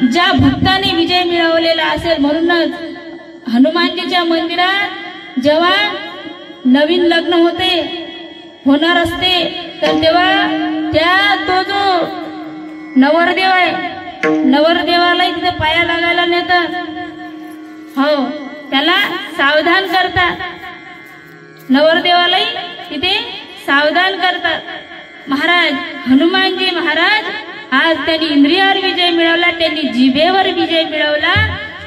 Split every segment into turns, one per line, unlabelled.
ज्या भक्ताने विजय मिळवलेला असेल, म्हणूनच हनुमानजीच्या मंदिरात जेव्हा नवीन लग्न होणार असते तर तेव्हा तो जो नवरदेव आहे, नवरदेवाला तिथे पाया लागायला नेतात, हो त्याला सावधान करतात, नवरदेवालाही तिथे सावधान करतात. महाराज हनुमानजी महाराज आज त्यांनी इंद्रियावर विजय मिळवला, त्यांनी जिभेवर विजय मिळवला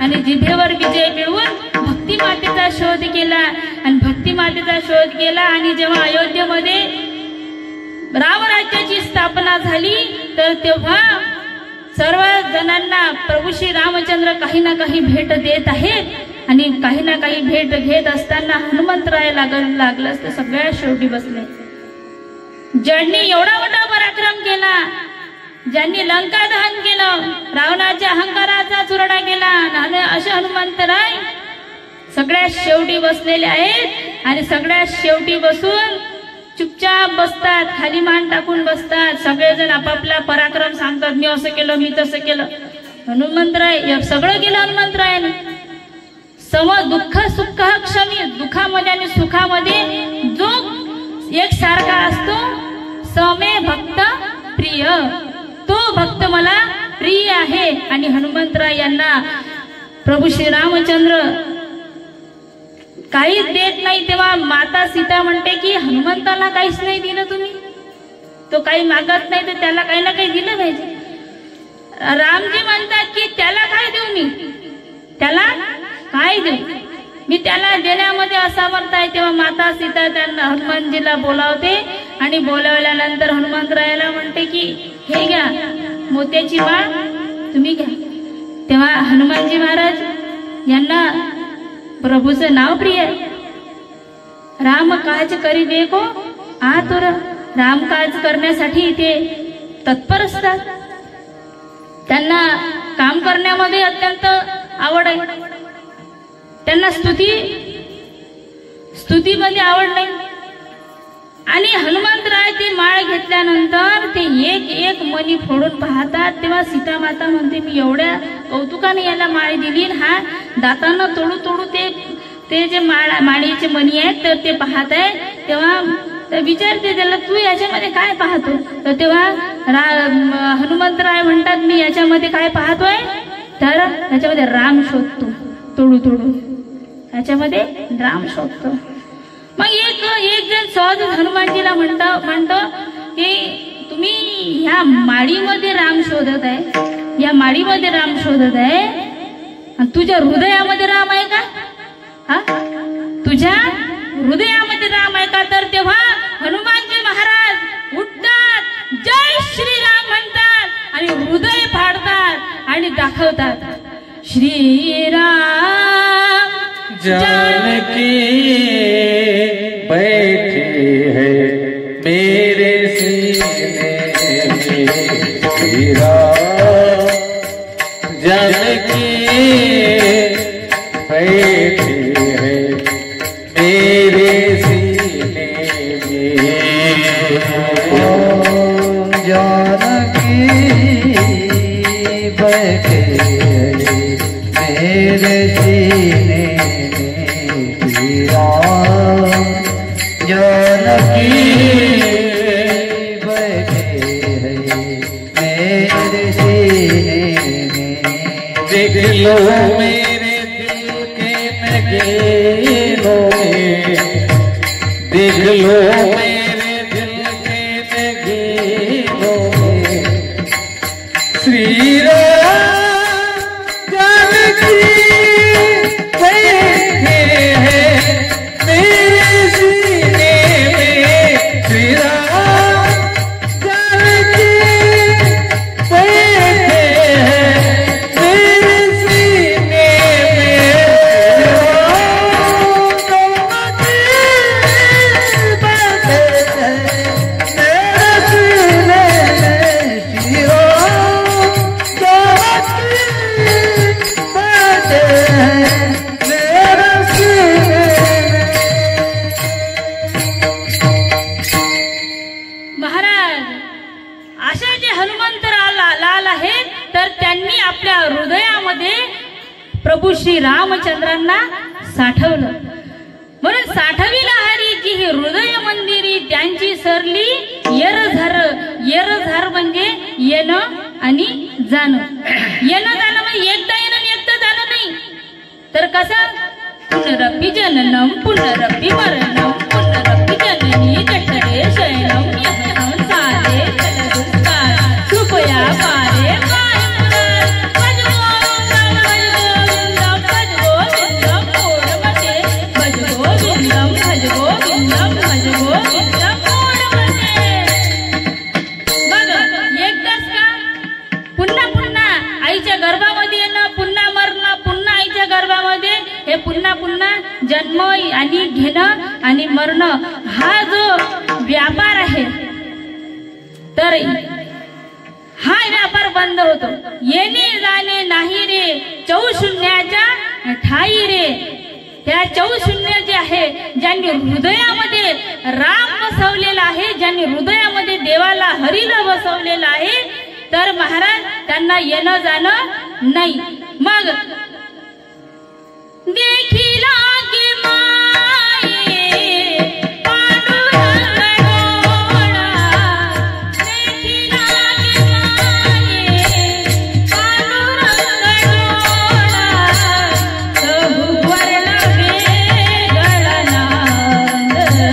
आणि जिभेवर विजय मिळवून भक्ती मातेचा शोध केला आणि भक्ती मातेचा शोध केला. आणि जेव्हा अयोध्येमध्ये रामराज्याची स्थापना झाली तर तेव्हा सर्व जणांना प्रभू श्री रामचंद्र काही ना काही भेट देत आहेत आणि काही ना काही भेट घेत असताना हनुमंतराय लागलं तर सगळ्या शेवटी बसले. ज्यांनी एवढा मोठा पराक्रम केला, ज्यांनी लंका दहन केलं, रावणाच्या अहंकाराचा चुरडा केला, असे हनुमंतराय सगळ्यात शेवटी बसलेले आहेत आणि सगळ्यात शेवटी बसून चुपचाप बसतात, खाली मान टाकून बसतात. सगळेजण आपापला पराक्रम सांगतात, मी असं केलं, मी तसं केलं. हनुमंतराय सगळं केलं हनुमंतरायाने. सम दुःख सुख क्षमी, दुःखामध्ये आणि सुखामध्ये जो एक सारखा असतो, समे भक्त प्रिय, तो भक्त मला प्रिय आहे. आणि हनुमंतराय यांना प्रभू श्री रामचंद्र काहीच देत नाही. तेव्हा माता सीता म्हणते की हनुमंताला काहीच नाही दिलं तुम्ही, तो काही मागत नाही तर त्याला काही ना काही दिलं पाहिजे. रामजी म्हणतात की त्याला काय देऊ, मी त्याला काय देऊ, मी त्याला देण्यामध्ये असमर्थ आहे. तेव्हा माता सीता त्यांना हनुमानजीला बोलावते आणि बोलावल्यानंतर हनुमंतरायाला म्हणते की हे घ्या मोत्याची माळ, तुम्ही घ्या. तेव्हा हनुमानजी महाराज यांना प्रभूचं नाव प्रिय आहे. राम काज करी देखो आतुर, राम काज करण्यासाठी ते तत्पर असतात. त्यांना काम करण्यामध्ये अत्यंत आवड आहे. त्यांना स्तुतीमध्ये आवड नाही. आणि हनुमंतराय ती माळ घेतल्यानंतर ते एक एक मणी फोडून पाहतात. तेव्हा सीता माता म्हणते मी एवढ्या कौतुकाने याला माळ दिली, हा दातांना तोडू तोडू ते जे माळीचे मणी आहेत तर ते पाहत आहे. तेव्हा विचारते त्याला तू याच्यामध्ये काय पाहतो, तर तेव्हा हनुमंतराय म्हणतात मी याच्यामध्ये काय पाहतोय, तर याच्यामध्ये राम शोधतो, तोडू तोडू याच्यामध्ये राम शोधतो. मग एक जण सहज हनुमानजीला म्हणतो की तुम्ही ह्या माळीमध्ये राम शोधत आहे, या माळीमध्ये राम शोधत आहे, आणि तुझ्या हृदयामध्ये राम आहे का, हा तुझ्या हृदयामध्ये राम आहे का. तर तेव्हा हनुमानजी महाराज उठतात, जय श्रीराम म्हणतात आणि हृदय फाडतात आणि दाखवतात श्रीराम
जानकी बैठी है मेरे सीने में, श्रीराम जानकी बैठी है मेरे सीने में, जानकी बैठी है मेरे सीने में, श्रीराम जानकी बैठे हैं मेरे सीने में। देख लो मेरे दिल के नगीनों में, देख लो मेरे दिल के नगीनों में, श्रीराम जानकी
आपल्या हृदयामध्ये प्रभू श्री रामचंद्रांना साठवलं. म्हणून साठविला हरी जी ही हृदय मंदिरी त्यांची सरली येरझार. येरझार म्हणजे येणं आणि जाणं. येणं जाणं म्हणजे एकदा येणं आणि एकदा जाणं नाही, तर कसं पुनरपि जननम पुनरपि मरणम पुनरपि जननी जठरे शयनम यह संसारे जलदुस्तार कृपया पारे पुन्हा पुन्हा जन्म आणि घेणं आणि मरणं हा जो व्यापार आहे, तर हा व्यापार बंद होतो. येणे जाणे नाही रे चौशून्याच्या ठाई रे. त्या चौशून्य जे आहे, ज्यांनी हृदयामध्ये राम बसवलेला आहे, ज्यांनी हृदयामध्ये देवाला हरीला बसवलेला आहे, तर महाराज त्यांना येणं जाणं नाही. मग देखिला की माये पांडुरंग डोळा, देखिला की माये पांडुरंग डोळा, बहुवर्ण वेगळा नांद जसे,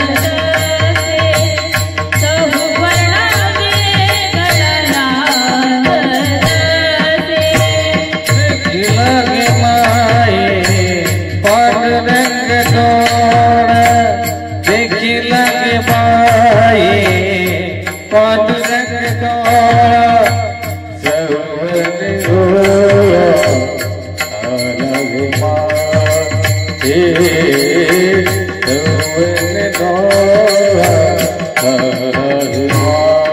बहुवर्ण वेगळा नांद जसे.
देखिला की माये पांडुरंग डोळा, देखिला की माये पांडुरंग डोळा, सर्वने डोळा अलग माये, सर्वने डोळा अलग माये.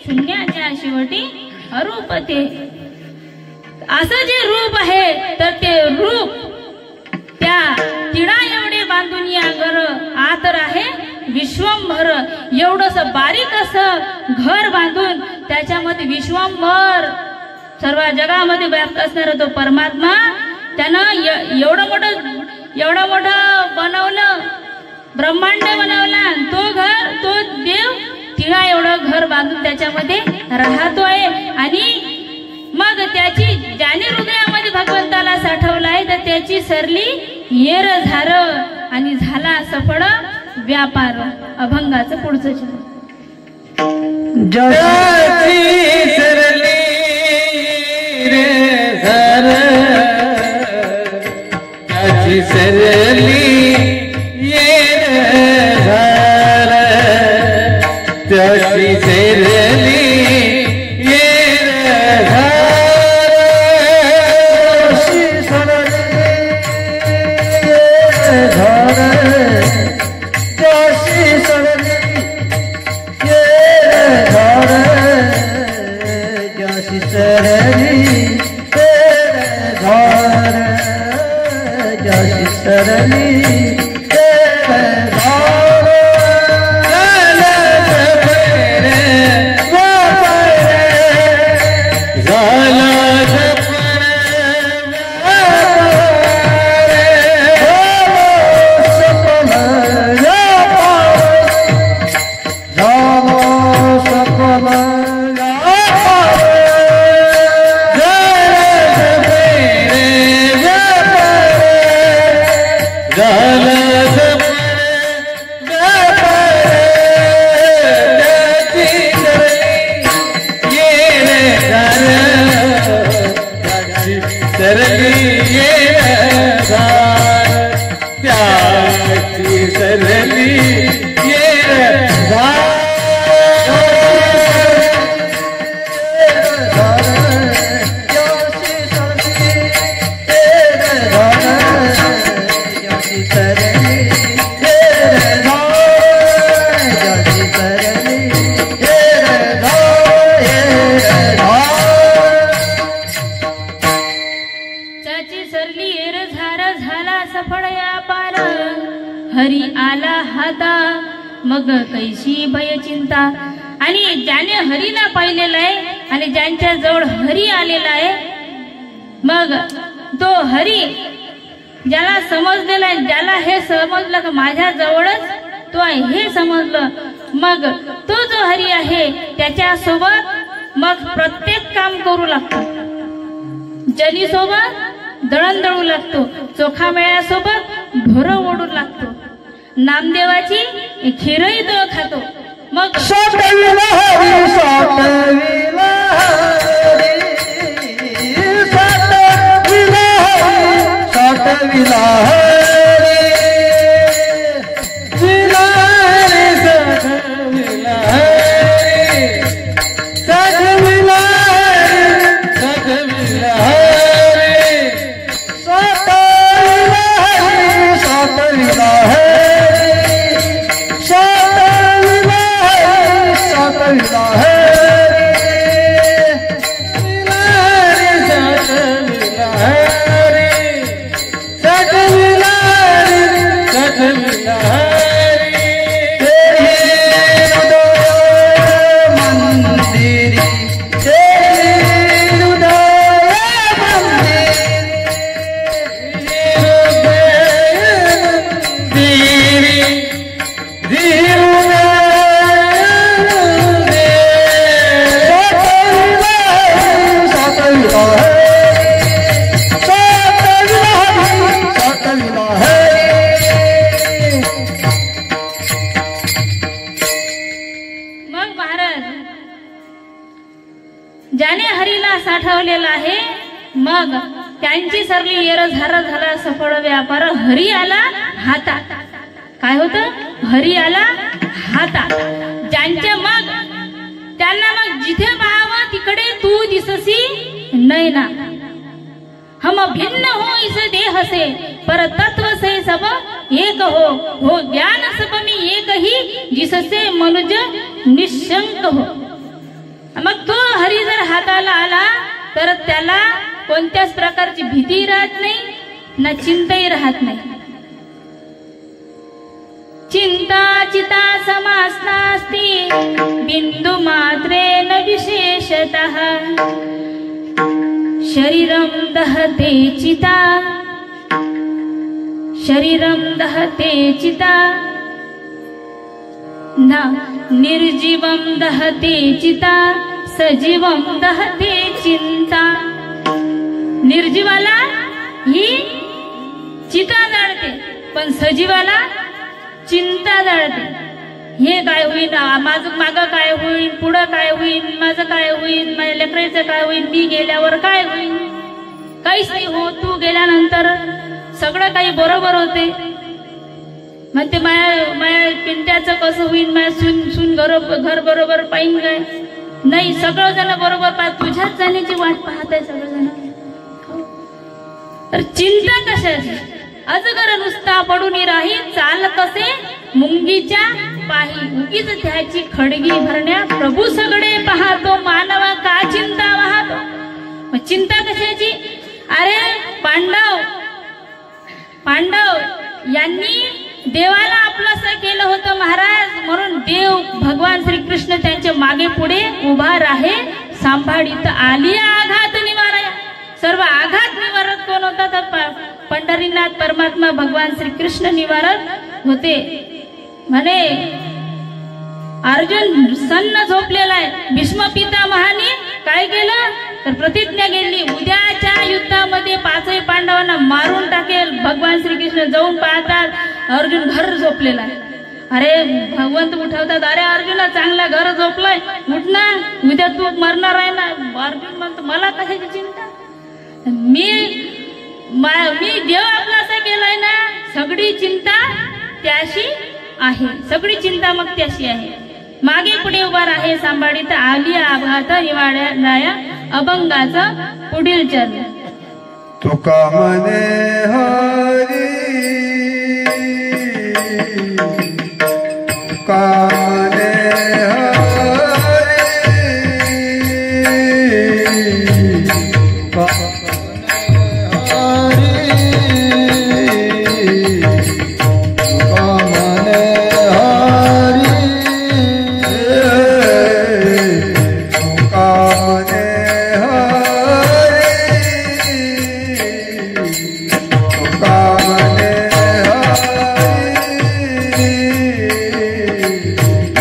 शून्याच्या शेवटी अरूपते. असं जे रूप आहे, तर ते रूप त्या तिळा एवढे बांधून या घर आतर आहे विश्वंभर. एवढस बारीक असं घर बांधून त्याच्यामध्ये विश्वंभर सर्व जगामध्ये व्याप्त असणारा तो परमात्मा, त्यानं एवढं मोठं बनवलं, ब्रह्मांड बनवला. तो घर, तो देव तिळा एवढं घर बांधून त्याच्यामध्ये राहतोय. आणि मग त्याची ज्याने हृदयामध्ये भगवंताला साठवलाय, तर त्याची सरली येरझार आणि झाला सफळ व्यापार. अभंगाचं पुढचं
ज्याची सरली येरझार, ज्याची सरली येरझार, त्याची सरली सरली
मय चिंता. आणि ज्याने हरीला पाहिलेला आहे आणि ज्यांच्या जवळ हरी आलेला आहे, मग तो हरी ज्याला समजलेला आहे, ज्याला हे समजलं की माझ्या जवळच तो आहे हे समजलं, मग तो जो हरी आहे त्याच्यासोबत मग प्रत्येक काम करू लागतो. जनीसोबत दळण दळू लागतो, चोखा मेळ्यासोबत ढोरं ओढू लागतो, नामदेवाची खीरही तो खातो. मग
सोटविला हरी सोटविला हरी सोटविला हरी सोटविला हरी विला हरी सटविला हरी सटविला हरी सटविला हरी सोटविला हरी सोटविला हरी सोटविला हरी सटविला हरी सटविला हरी सटविला हरी मंदिरी
ज्याने हरीला साठवलेला आहे, मग त्यांची सरली येर झाला सफळ व्यापार. हरी आला हातात. काय होतं? हरी आला हातात. ज्यांच्या मग त्यांना मग जिथे पाहावं तिकडे तू दिससी नैना. हम भिन्न हो इस देह से पर तत्व से सब एक हो ज्ञान सब में एक ही जिससे मनुज निशंक हो. मग तो हरी जर हाताला आला तर त्याला कोणत्याच प्रकारची भीती राहत नाही, ना चिंताही राहत नाही. चिंता चिता समास नास्ति बिंदु मात्रेन विशेषतः. शरीरम दहते चिता शरीरम दहते चिता न निर्जीवम दहते चिता सजीवम दहते चिंता. निर्जीवाला ही चिता जाळते, पण सजीवाला चिंता जाळते. हे काय होईल, माझं मागं काय होईल, पुढं काय होईल, माझं काय होईल, माझ्या लेकराचं काय होईल, मी गेल्यावर काय होईल. काहीच नाही हो, तू गेल्यानंतर सगळं काही बरोबर होते. म्हणते माया पिंट्याचं कसं होईल, माया सून घर बरोबर पाहिन काय. नाही, सगळं जण बरोबर पाहत, तुझ्याच जाण्याची वाट पाहत आहे सगळं. तर चिंता कशाची? अजगर नुसता पडून राही चाल कसे मुंगीच्या पाही. उगीच त्याची खडगी भरण्या प्रभू सगळे पाहतो, मानवा का चिंता वाहतो. मग चिंता कशाची? अरे पांडव यांनी देवाला आपलंसं केलं होतं महाराज, म्हणून देव भगवान श्रीकृष्ण त्यांच्या मागे पुढे उभा राहे सांभाळीत आली आघात निवाराया. सर्व आघात निवारक कोण होता? तर पंढरीनाथ परमात्मा भगवान श्रीकृष्ण निवारक होते. म्हणे अर्जुन सन्न झोपलेला आहे. भीष्म पितामहाने काय केलं तर प्रतिज्ञा केली, उद्याच्या युद्धामध्ये पाचही पांडवांना मारून टाकेल. भगवान श्रीकृष्ण जाऊन पाहतात अर्जुन घर झोपलेला आहे. अरे भगवंत उठवतात, अरे अर्जुना चांगला घर झोपलाय, उठ ना, उद्या तू मरणार आहे ना. अर्जुन म्हणतो मला कशाची चिंता, मी देव आपलासा केलाय ना. सगळी चिंता त्याशी आहे, सगळी चिंता मग त्याशी आहे. मागे पुढे उभा राहे सांभाळीत आली आघात निवाडणाया अभंगाचं पुढील चरण.
तुका मने हरी तुका मने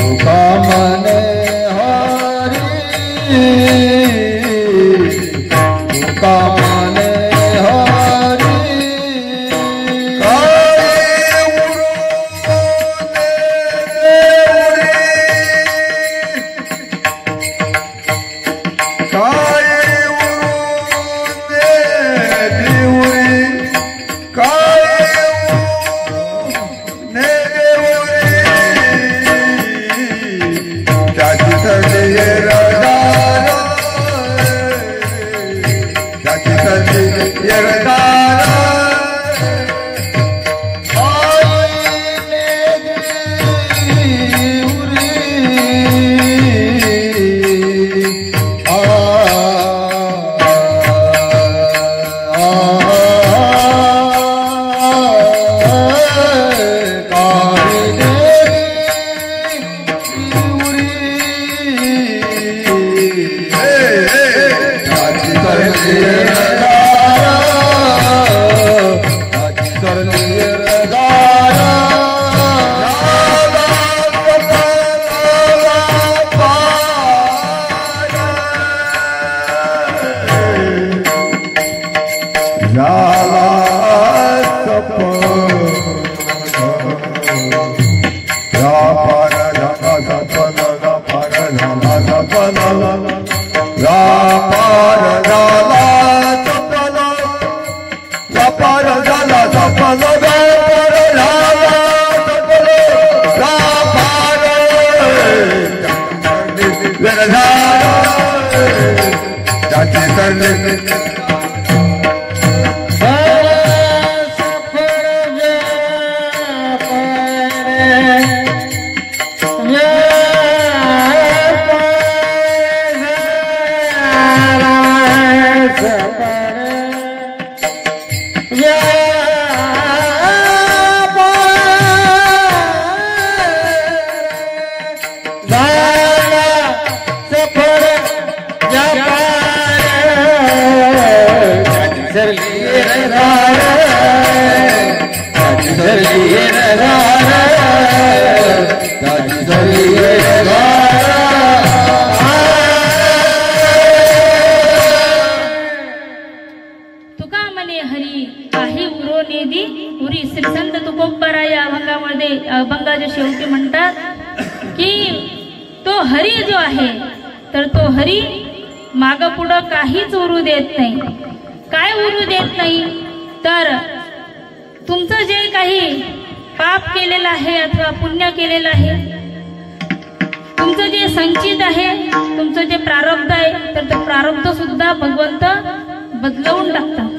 तुका मने हरी तुका मने हरी
अभंगाच्या शेवटी म्हणतात की तो हरी जो आहे तर तो हरी माग पुढं काहीच उरू देत नाही. काय उरू देत नाही तर तुमचं जे काही पाप केलेलं आहे अथवा पुण्य केलेलं आहे, तुमचं जे संचित आहे, तुमचं जे प्रारब्ध आहे तर ते प्रारब्ध सुद्धा भगवंत बदलवून टाकतात.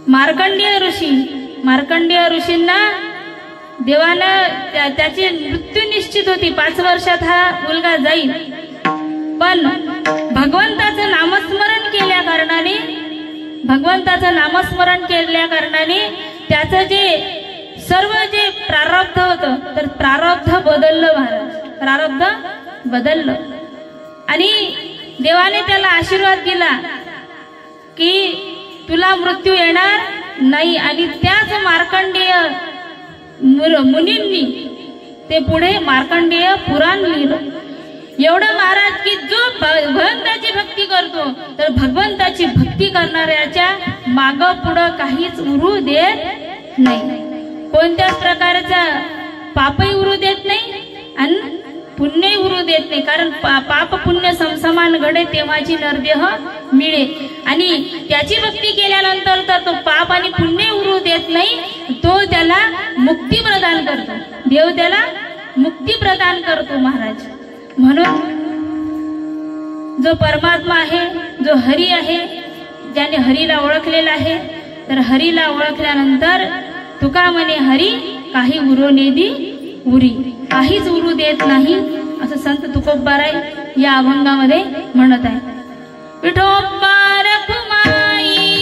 मार्कंडेय ऋषींना देवानं त्याची मृत्यू निश्चित होती. 5 वर्षात हा मुलगा जाईल, पण भगवंताचं नामस्मरण केल्या कारणाने त्याचं जे सर्व जे प्रारब्ध होतं तर प्रारब्ध बदललं. महाराज प्रारब्ध बदललं आणि देवाने त्याला आशीर्वाद दिला की तुला मृत्यू येणार नाही. आणि त्याच मार्कंडेय मुनींनी ते पुढे मार्कंडेय पुराण लिहिलं. एवढं महाराज की जो भगवंताची भक्ती करतो तर भगवंताची भक्ती करणाऱ्याच्या माग पुढं काहीच उरू देत नाही. कोणत्याच प्रकारचा पापही उरू देत नाही आणि पुण्यही उरू देत नाही. कारण पाप पुण्य समसमान घडे तेव्हाची नरदेह मिळे. आणि त्याची भक्ती केल्यानंतर तर तो पाप आणि पुण्य उरू देत नाही, तो त्याला मुक्ती प्रदान करतो. देव त्याला मुक्ती प्रदान करतो महाराज. म्हणून जो परमात्मा आहे, जो हरी आहे, ज्याने हरीला ओळखलेला आहे तर हरीला ओळखल्यानंतर तुका म्हणे हरी काही उरो नेदी उरी, काहीच उरू देत नाही असं संत तुकोबाराय या अभंगामध्ये म्हणत आहे. विठोबा रखुमाई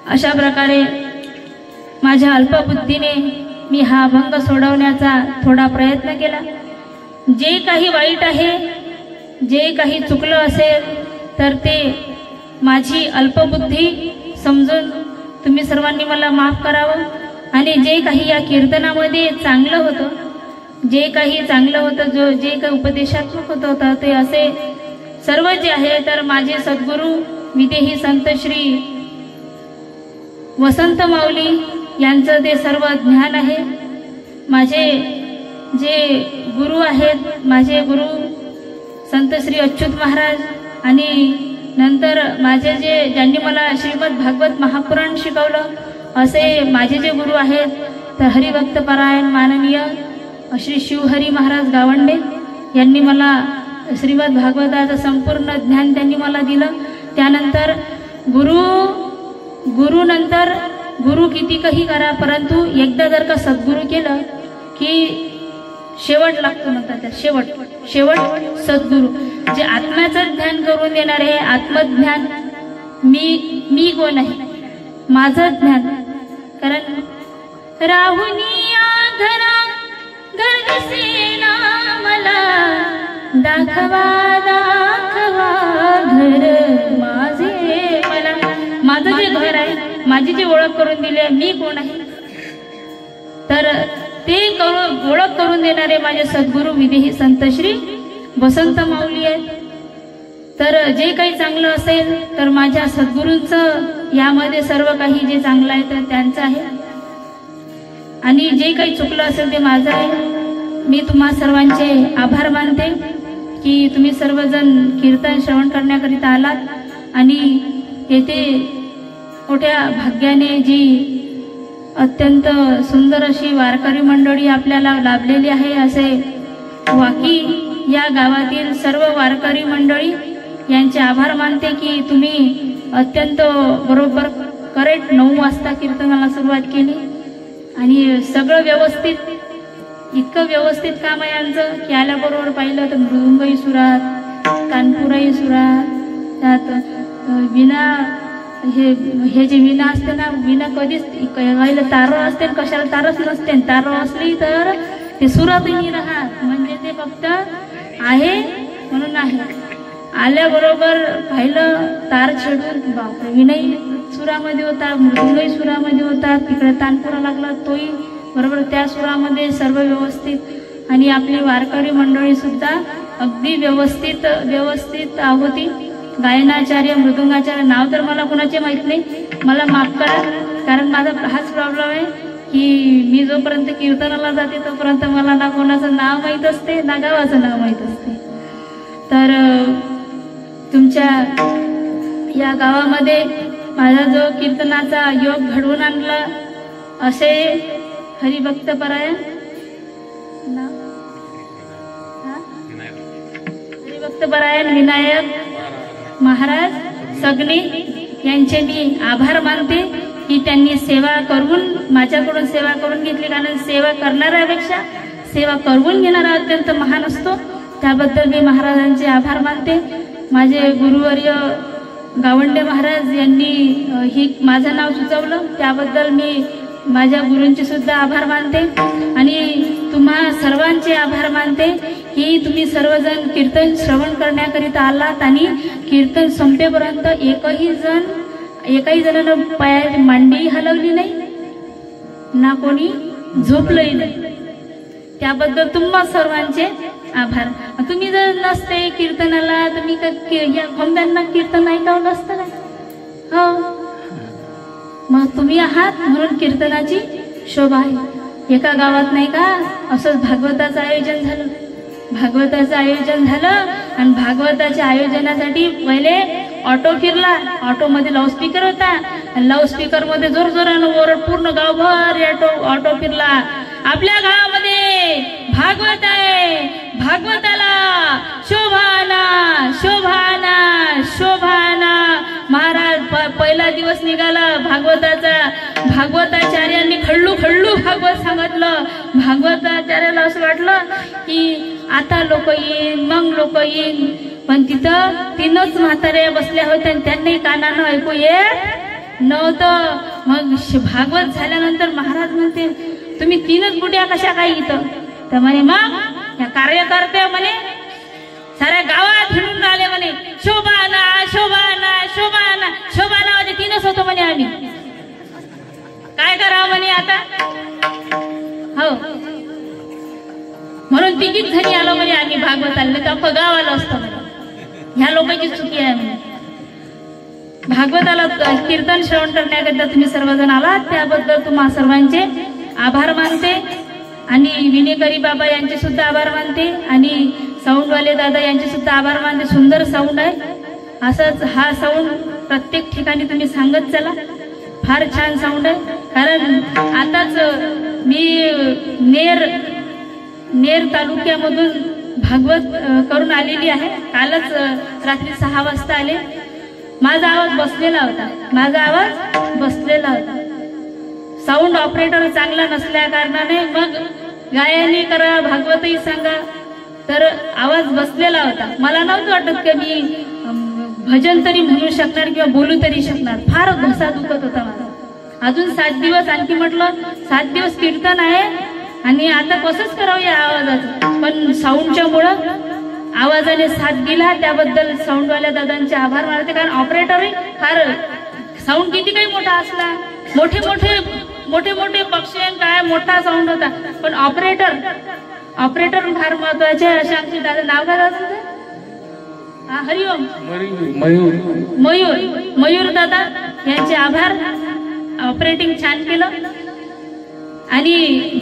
अशा प्रकारे माझ्या अल्पबुद्धीने मी हा अभंग सोडवण्याचा थोडा प्रयत्न केला. जे काही वाईट आहे, जे काही चुकलं असेल तर ते माझी अल्पबुद्धी समजून तुम्ही सर्वांनी मला माफ करावं. आणि जे काही या कीर्तनामध्ये चांगलं होतं, जे काही चांगलं होतं, जे काही उपदेशात्मक होतं ते असे सर्व जे आहे तर माझे सद्गुरू विदेही संत श्री वसंत माऊली यांचं ते सर्व ज्ञान आहे. माझे जे गुरु आहेत, माझे गुरु संत श्री अच्युत महाराज आणि नंतर माझे ज्यांनी मला श्रीमद भागवत महापुराण शिकवलं असे माझे जे गुरु आहेत तर हरिभक्त परायण माननीय श्री शिवहरी महाराज गावंडे यांनी मला श्रीमद भागवताचं संपूर्ण ज्ञान त्यांनी मला दिलं. त्यानंतर गुरु किती काही करा, परंतु एकदा जर का सद्गुरु केलं की शेवट लागतो म्हणतात. शेवट सद्गुरु जे आत्म्याचं ज्ञान करून देणारे आत्मज्ञान. मी कोण आहे, माझं ज्ञान. कारण राहुनिया घरा गरजेना मला दाखवा घर माझे मला. माझं जे घर आहे, माझी जी ओळख करून दिली आहे, मी कोण आहे तर ते ओळख करून देणारे माझे सद्गुरू विदेही संत श्री वसंत माऊली आहेत. तर जे काही चांगलं असेल तर माझ्या सद्गुरूंचं यामध्ये सर्व काही जे चांगलं आहे तर त्यांचं आहे. आणि जे काही चुकलं असेल ते माझं आहे. मी तुम्हा सर्वांचे आभार मानते की तुम्ही सर्वजण कीर्तन श्रवण करण्याकरिता आलात आणि येथे मोठ्या भाग्याने जी अत्यंत सुंदर अशी वारकरी मंडळी आपल्याला लाभलेली आहे. असे वाकी या गावातील सर्व वारकरी मंडळी यांचे आभार मानते की तुम्ही अत्यंत बरोबर करेक्ट 9 वाजता कीर्तनाला सुरुवात केली आणि सगळं व्यवस्थित, इतकं व्यवस्थित काम आहे यांचं की आल्याबरोबर पाहिलं तर मृदुंगही सुरात, कानपुराही सुरात, त्यात विना हे जे विना असते ना, विना कधीच काही तारं असते, कशाला तारच नसते. तारं असली तर ते सुरातही राहत, म्हणजे ते फक्त आहे म्हणून आहे. आल्याबरोबर पाहिलं तार छेडून बापरे, विनाही सुरामध्ये होता, मृदुंगही सुरामध्ये होता, तिकडे तानपुरा लागला तोही बरोबर त्या सुरामध्ये, सर्व व्यवस्थित. आणि आपली वारकरी मंडळी सुद्धा अगदी व्यवस्थित होती. गायनाचार्य, मृदुंगाचार्य नाव तर मला कोणाचे माहीत नाही, मला माफ करा. कारण माझा हाच प्रॉब्लेम आहे की मी जोपर्यंत कीर्तनाला जाते तोपर्यंत मला ना कोणाचं नाव माहीत असते ना गावाचं नाव माहीत असते. तर तुमच्या या गावामध्ये माझा जो कीर्तनाचा योग घडवून आणला असे हरिभक्त परायण विनायक महाराज सगणे यांचे मी आभार मानते की त्यांनी सेवा करून, माझ्याकडून सेवा करून घेतली. कारण सेवा करणाऱ्यापेक्षा सेवा करून घेणारा अत्यंत महान असतो. त्याबद्दल मी महाराजांचे आभार मानते. माझे गुरुवर्य गावंडे महाराज यांनी ही माझं नाव सुचवलं, त्याबद्दल मी माझ्या गुरूंचे सुद्धा आभार मानते. आणि तुम्हा सर्वांचे आभार मानते की तुम्ही सर्वजण कीर्तन श्रवण करण्याकरिता आलात आणि कीर्तन संपेपर्यंत एकही जणांना पायाची मांडी हलवली नाही ना कोणी झोपलंही नाही. त्याबद्दल तुम्हा सर्वांचे आभार. तुम्ही जर नसते कीर्तनाला, तुम्ही या खोंब्यांना कीर्तन ऐकावं नसतं का? हो, मग तुम्ही आहात म्हणून कीर्तनाची शोभा आहे. एका गावात नाही का असंच भागवताचं आयोजन झालं आणि भागवताच्या आयोजनासाठी पहिले ऑटो फिरला. ऑटोमध्ये लाऊडस्पीकर होता आणि लाऊडस्पीकर मध्ये जोरजोरानं ओरड, पूर्ण गावभर ऑटो फिरला. आपल्या गावामध्ये भागवत आहे, भागवताला शोभाना शोभाना शोभाना. महाराज पहिला दिवस निघाला भागवताचा. भागवताचार्यांनी खळ्लू भागवत सांगितलं. भागवताचार्याला असं वाटलं की आता लोक येईन, मग लोक येईन. पण तिथं 3च म्हाताऱ्या बसल्या होत्या आणि त्यांनी कानानं ऐकू येत नव्हतं. मग भागवत झाल्यानंतर महाराज म्हणते तुम्ही 3च बुड्या कशा काय इथं? तर म्हणे मग या कार्यकर्ते म्हणे साऱ्या गावात फिरून राहिले म्हणे शोभाना शोभाना शोभाना शोभाना म्हणजे 3च होतो म्हणे आम्ही. काय करावं म्हणे आता? हो म्हणून 3घीच जणी आलो म्हणे आम्ही भागवत आले तर अख्खं गाव आलं असतं म्हणे. ह्या लोकांची चुकी आहे म्हणे. भागवताला कीर्तन श्रवण करण्याकरिता तुम्ही सर्वजण आलात त्याबद्दल तुम्हा सर्वांचे आभार मानते आणि विनेकरी बाबा यांचे सुद्धा आभार मानते आणि साऊंडवाले दादा यांचे सुद्धा आभार मानते. सुंदर साऊंड आहे. असंच हा साऊंड प्रत्येक ठिकाणी तुम्ही सांगत चला. फार छान साऊंड आहे. कारण आताच मी नेर तालुक्यामधून भागवत करून आलेली आहे. कालच रात्री 6 वाजता आले. माझा आवाज बसलेला होता. साऊंड ऑपरेटर चांगला नसल्या कारणाने मग गायनी करा भागवतही सांगा तर आवाज बसलेला होता. मला नव्हतं वाटत की मी भजन तरी म्हणू शकणार किंवा बोलू तरी शकणार. फार घसा दुखत होता माझा. अजून 7 दिवस आणखी म्हटलं 7 दिवस कीर्तन आहे आणि आता कसंच करावं या आवाजाचं. पण साऊंडच्या मुळे आवाजाने साथ दिला त्याबद्दल साऊंडवाल्या दादांचे आभार मानते. कारण ऑपरेटरही फार साऊंड किती काही मोठा असला मोठे मोठे पक्षी काय मोठा साऊंड होता पण ऑपरेटर फार महत्वाचे. असे आमचे दादा नाव काय दादा? हरिओम मयूर दादा यांचे आभार. ऑपरेटिंग छान केलं आणि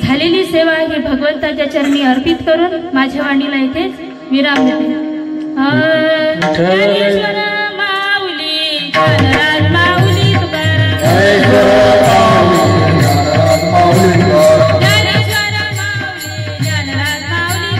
झालेली सेवा ही भगवंताच्या चरणी अर्पित करून माझ्या वाणीला इथे विराम देते. ज्ञानेश्वर माऊली ज्ञानराज माऊली तुकाराम. ज्ञानेश्वर माऊली ज्ञानराज माऊली